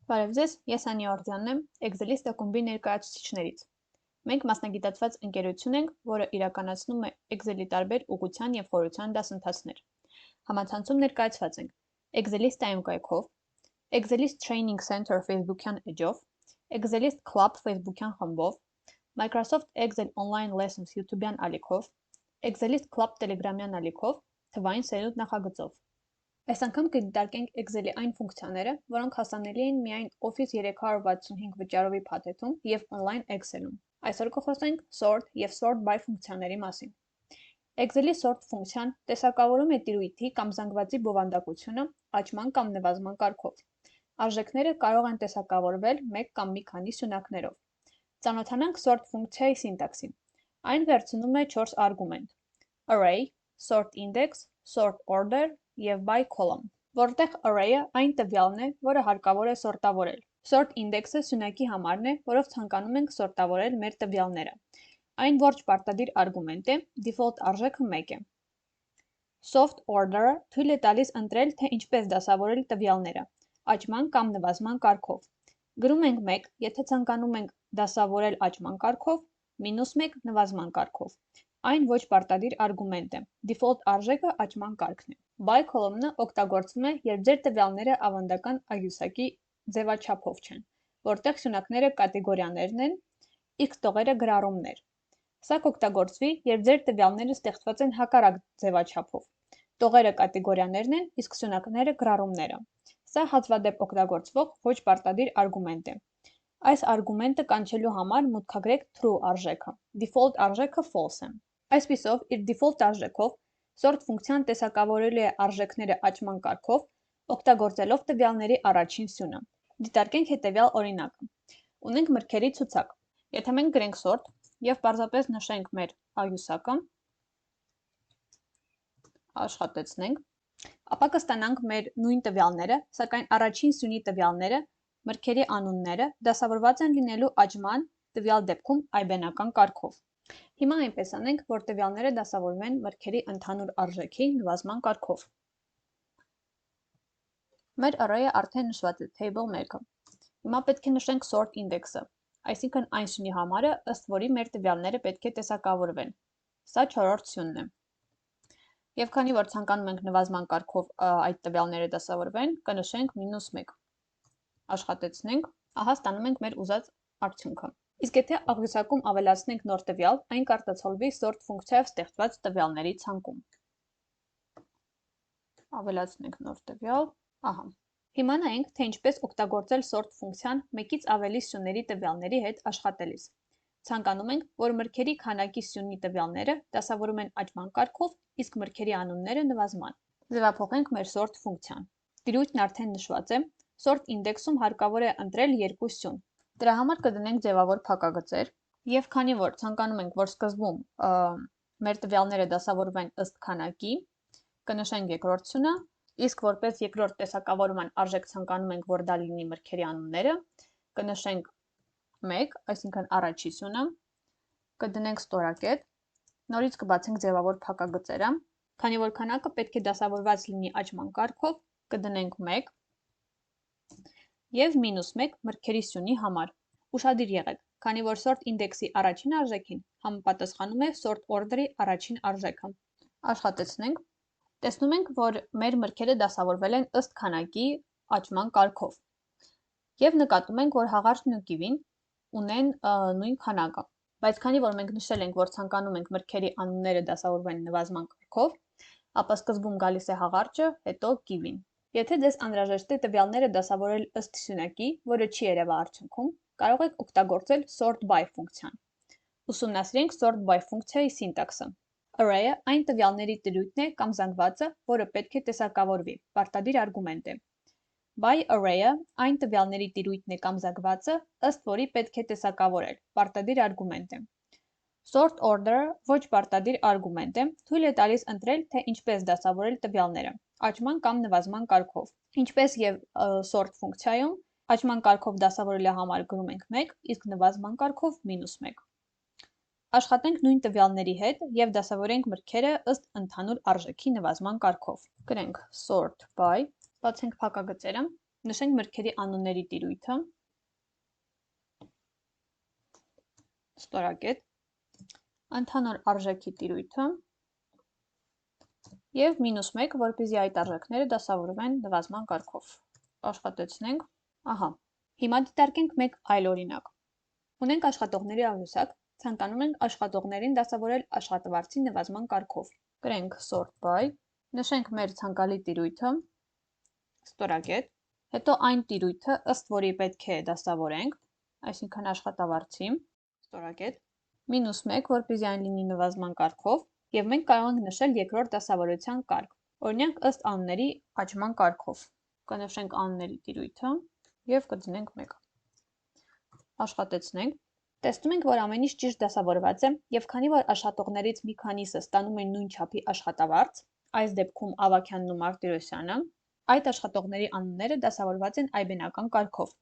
Բարև ձեզ, ես Անի Որդյանն եմ, Excelist ակումբի ներկայացուցիչներից։ Մենք մասնագիտացված ընկերություն ենք, որը իրականացնում է Excel-ի տարբեր ուղղության և խորության դասընթացներ։ Համացանցում ներկայացված ենք Excelist.am կայքով, Excelist Training Center Facebook-յան էջով, Excelist Club Facebook-յան խմբով, Microsoft Excel Online Lessons YouTube-յան ալիքով, Excelist Club Telegram-յան ալիքով, թվային սերունդ նախագծով։ Այս անգամ կդիտարկենք Excel-ի այն ֆունկցիաները, որոնք հասանելի են միայն Office 365 վճարովի փաթեթում և online Excel-ում։ Այսօր կխոսենք sort և SORTBY ֆունկցիաների մասին։ Excel-ի sort ֆունկցիան տեսակավորում է տիրույթի կամ զանգվածի բովանդակությունը աճման կամ նվազման կարգով։ Արժեքները կարող են տեսակավորվել մեկ կամ մի քանի սյունակներով։ Ծանոթանանք sort ֆունկցիայի սինտաքսին։ Այն վերցնում է 4 արգումենտ. array, sort index, sort order և by column, որտեղ array-ը այն տվյալն է, որը հարկավոր է սորտավորել։ Sort index-ը սյունակի համարն է, որով ցանկանում ենք սորտավորել մեր տվյալները։ Այն ոչ պարտադիր արգումենտ է, default արժեքը 1 է։ Soft order-ը թույլ է տալիս ընտրել, թե ինչպես դասավորել տվյալները, աճման կամ նվազման կարգով։ Գրում ենք 1, եթե ցանկանում ենք դասավորել աճման կարգով, -1 նվազման կարգով։ Այն ոչ պարտադիր արգումենտ է, default արժեքը աճման կարգն է։ By column-ը օգտագործվում է, երբ ձեր տվյալները ավանդական աղյուսակի ձևաչափով չեն, որտեղ սյունակները կատեգորիաներն են, իսկ տողերը գրառումներ։ Սա կօգտագործվի, երբ ձեր տվյալները ստեղծված են հակառակ ձևաչափով։ Տողերը կատեգորիաներն են, իսկ սյունակները գրառումները։ Սա հազվադեպ օգտագործվող ոչ պարտադիր արգումենտ է։ Այս արգումենտը կանչելու համար մուտքագրեք true արժեքը, default արժեքը false է։ Այսպիսով, իր default արժեքով sort ֆունկցիան տեսակավորելու է արժեքները աճման կարգով, օգտագործելով տվյալների առաջին սյունը։ Դիտարկենք հետևյալ օրինակը։ Ունենք մրգերի ցուցակ։ Եթե մենք գրենք sort և պարզապես նշենք մեր աղյուսակը, աշխատեցնենք, ապա կստանանք մեր նույն տվյալները, սակայն առաջին սյունի տվյալները, մրգերի անունները դասավորված են լինելու աճման տվյալ դեպքում այբենական կարգով։ Հիմա այնպես անենք, որ տվյալները դասավորվեն մրգերի ընդհանուր արժեքի նվազման կարգով։ Մեր array-ը արդեն նշված է table 1-ը։ Հիմա պետք է նշենք sort index-ը, այսինքն այն սյունի համարը, ըստ որի մեր տվյալները պետք է տեսակավորվեն։ Սա 4-րդ սյունն է։ Եվ քանի որ ցանկանում ենք նվազման կարգով այդ տվյալները դասավորվեն, կնշենք -1։ Աշխատեցնենք, ահա ստանում ենք մեր ուզած արդյունքը։ Իսկ եթե աղյուսակում ավելացնենք նոր տվյալ, այն կարտացոլվի sort ֆունկցիայով ստեղծված տվյալների ցանկում։ Ավելացնենք նոր տվյալ, ահա։ Հիմա նայենք, թե ինչպես օգտագործել sort ֆունկցիան մեկից ավելի սյուների տվյալների հետ աշխատելիս։ Ցանկանում ենք, որ մրգերի քանակի սյունի տվյալները դասավորում են աճման կարգով, իսկ մրգերի անունները նվազման։ Ձևափոխենք մեր sort ֆունկցիան։ Տիրույթն արդեն նշված է, sort index-ում հարկավոր է ընտրել 2 սյուն։ Դրա համար կդնենք ձևավոր փակագծեր, եւ քանի որ ցանկանում ենք, որ սկզբում մեր տվյալները դասավորվեն ըստ քանակի, կնշենք երկրորդ սյունը, իսկ որպես երկրորդ տեսակավորման արժեք ցանկանում ենք, որ դա լինի մրգերի անունները, կնշենք 1, այսինքն առաջի սյունը, կդնենք ստորակետ, նորից կբացենք ձևավոր փակագծերը, քանի որ քանակը պետք է դասավորված լինի աճման կարգով, կդնենք 1 և -1 մրգերի սյունի համար։ Ուշադիր եղեք, քանի որ sort index-ի առաջին արժեքին համապատասխանում է sort order-ի առաջին արժեքը։ Աշխատեցնենք, տեսնում ենք, որ մեր մրգերը դասավորվել են ըստ քանակի աճման կարգով։ Եվ նկատում ենք, որ հաղարջն ու կիվին ունեն նույն քանակը։ Բայց քանի որ մենք նշել ենք, որ ցանկանում ենք մրգերի անունները դասավորվեն նվազման կարգով, ապա սկզբում գալիս է հաղարջը, հետո կիվին։ Եթե ձեզ անհրաժեշտ է տվյալները դասավորել ըստ սյունակի, որը չի երևա արդյունքում, կարող եք օգտագործել SORTBY ֆունկցիան։ Ուսումնասիրենք SORTBY ֆունկցիայի սինտաքսը։ Array-ը այն տվյալների տիրույթն է կամ զանգվածը, որը պետք է տեսակավորվի, պարտադիր արգումենտ է։ By array-ը այն տվյալների տիրույթն է կամ զանգվածը, ըստ որի պետք է տեսակավորել, պարտադիր արգումենտ է։ Sort order-ը ոչ պարտադիր արգումենտ է, թույլ է տալիս ընտրել, թե ինչպես դասավորել տվյալները, աճման կամ նվազման կարգով։ Ինչպես եւ sort ֆունկցիայում, աճման կարգով դասավորելու համար գրում ենք 1, իսկ նվազման կարգով -1։ Աշխատենք նույն տվյալների հետ եւ դասավորենք մրգերը ըստ ընդհանուր արժեքի նվազման կարգով։ Գրենք sort by, բացենք փակագծերը Նշենք մրգերի անունների տիրույթը, ստորակետ, ընդհանուր արժեքի տիրույթը և -1, որպեսզի այդ արժեքները դասավորվեն նվազման կարգով։ Աշխատեցնենք, ահա, հիմա դիտարկենք մեկ այլ օրինակ։ Ունենք աշխատողների աղյուսակ, ցանկանում ենք աշխատողներին դասավորել աշխատավարձի նվազման կարգով։ Գրենք SORTBY, նշենք մեր ցանկալի տիրույթը, ստորակետ, հետո այն տիրույթը, ըստ որի պետք է դասավորենք, այսինքն աշխատավարձի, ստորակետ, -1, որպեսզի այն լինի նվազման կարգով, և մենք կարող ենք նշել երկրորդ դասավորության կարգ, օրինակ ըստ անունների աճման կարգով։ Կնշենք անունների տիրույթը և կդնենք 1։ Աշխատեցնենք, տեսնում ենք, որ ամեն ինչ ճիշտ դասավորված է, և քանի որ աշխատողներից մի քանիսը ստանում են նույն չափի աշխատավարձ, այս դեպքում Ավագյանն ու Մարտիրոսյանը, այդ աշխատողների անունները դասավորված են այբենական կարգով։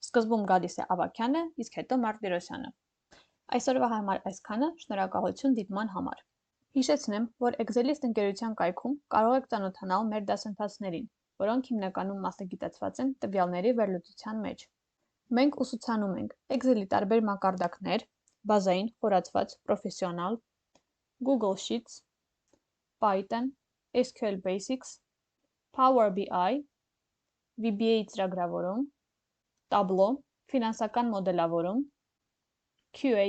Սկզբում գալիս է Ավագյանը, իսկ հետո Մարտիրոսյանը։ Այսօրվա համար այսքանը, շնորհակալություն դիտման համար։ Հիշեցնեմ, որ Excelist ընկերության կայքում կարող եք ծանոթանալ մեր դասընթացներին, որոնք հիմնականում մասնագիտացված են տվյալների վերլուծության մեջ։ Մենք ուսուցանում ենք Excel-ի տարբեր մակարդակներ, բազային, խորացված, պրոֆեսիոնալ, Google Sheets, Python, SQL Basics, Power BI, VBA ծրագրավորում, Tableau, ֆինանսական մոդելավորում, QA